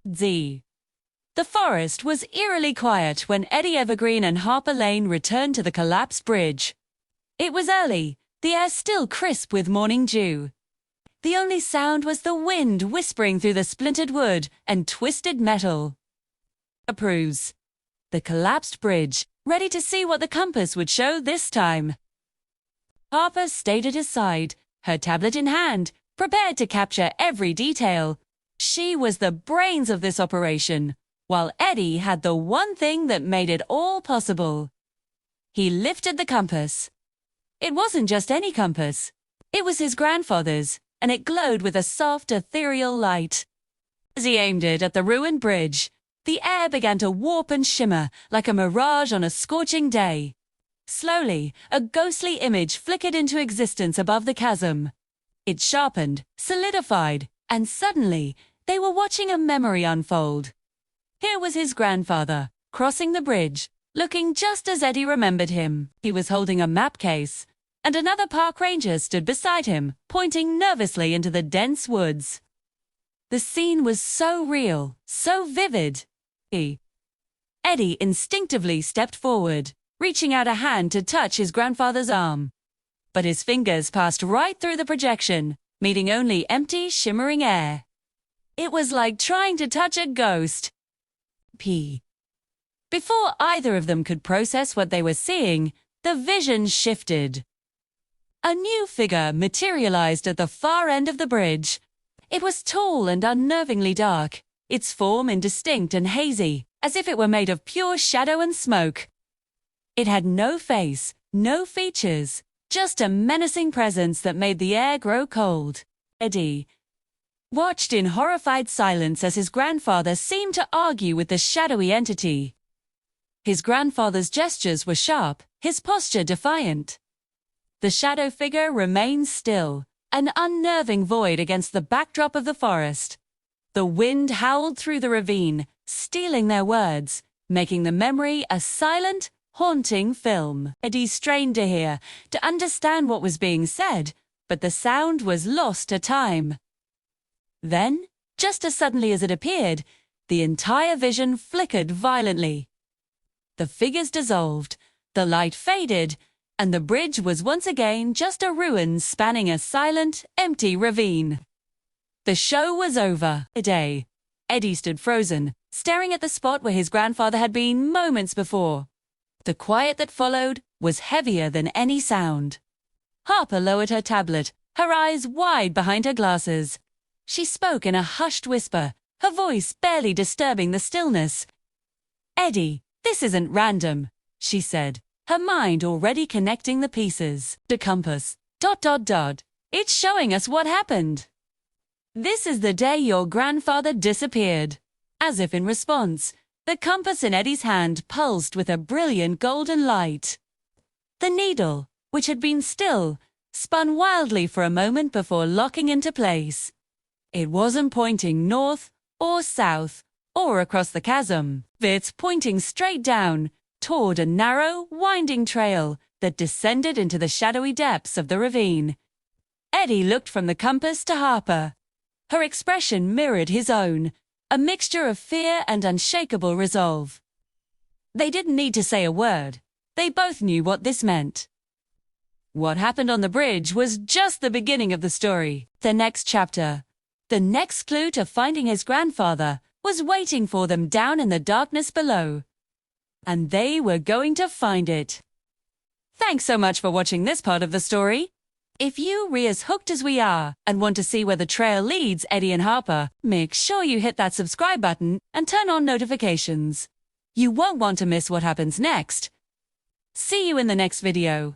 Z. The forest was eerily quiet when Eddie Evergreen and Harper Lane returned to the collapsed bridge. It was early, the air still crisp with morning dew. The only sound was the wind whispering through the splintered wood and twisted metal. Approves. The collapsed bridge, ready to see what the compass would show this time. Harper stayed at his side, her tablet in hand, prepared to capture every detail. She was the brains of this operation, while Eddie had the one thing that made it all possible. He lifted the compass. It wasn't just any compass. It was his grandfather's, and it glowed with a soft, ethereal light. As he aimed it at the ruined bridge, the air began to warp and shimmer like a mirage on a scorching day. Slowly, a ghostly image flickered into existence above the chasm. It sharpened, solidified, and suddenly, they were watching a memory unfold. Here was his grandfather, crossing the bridge, looking just as Eddie remembered him. He was holding a map case, and another park ranger stood beside him, pointing nervously into the dense woods. The scene was so real, so vivid. Eddie instinctively stepped forward, reaching out a hand to touch his grandfather's arm. But his fingers passed right through the projection, meeting only empty, shimmering air. It was like trying to touch a ghost. Before either of them could process what they were seeing, the vision shifted. A new figure materialized at the far end of the bridge. It was tall and unnervingly dark, its form indistinct and hazy, as if it were made of pure shadow and smoke. It had no face, no features, just a menacing presence that made the air grow cold. Eddie watched in horrified silence as his grandfather seemed to argue with the shadowy entity. His grandfather's gestures were sharp, his posture defiant. The shadow figure remained still, an unnerving void against the backdrop of the forest. The wind howled through the ravine, stealing their words, making the memory a silent, haunting film. Eddie strained to hear, to understand what was being said, but the sound was lost to time. Then, just as suddenly as it appeared, the entire vision flickered violently. The figures dissolved, the light faded, and the bridge was once again just a ruin spanning a silent, empty ravine. The show was over. Eddie stood frozen, staring at the spot where his grandfather had been moments before. The quiet that followed was heavier than any sound. Harper lowered her tablet, her eyes wide behind her glasses. She spoke in a hushed whisper, her voice barely disturbing the stillness. "Eddie, this isn't random," she said, her mind already connecting the pieces. "The compass, ... It's showing us what happened. This is the day your grandfather disappeared." As if in response, the compass in Eddie's hand pulsed with a brilliant golden light. The needle, which had been still, spun wildly for a moment before locking into place. It wasn't pointing north or south or across the chasm. It's pointing straight down toward a narrow, winding trail that descended into the shadowy depths of the ravine. Eddie looked from the compass to Harper. Her expression mirrored his own, a mixture of fear and unshakable resolve. They didn't need to say a word. They both knew what this meant. What happened on the bridge was just the beginning of the story. The next chapter, the next clue to finding his grandfather, was waiting for them down in the darkness below. And they were going to find it. Thanks so much for watching this part of the story. If you're as hooked as we are and want to see where the trail leads Eddie and Harper, make sure you hit that subscribe button and turn on notifications. You won't want to miss what happens next. See you in the next video.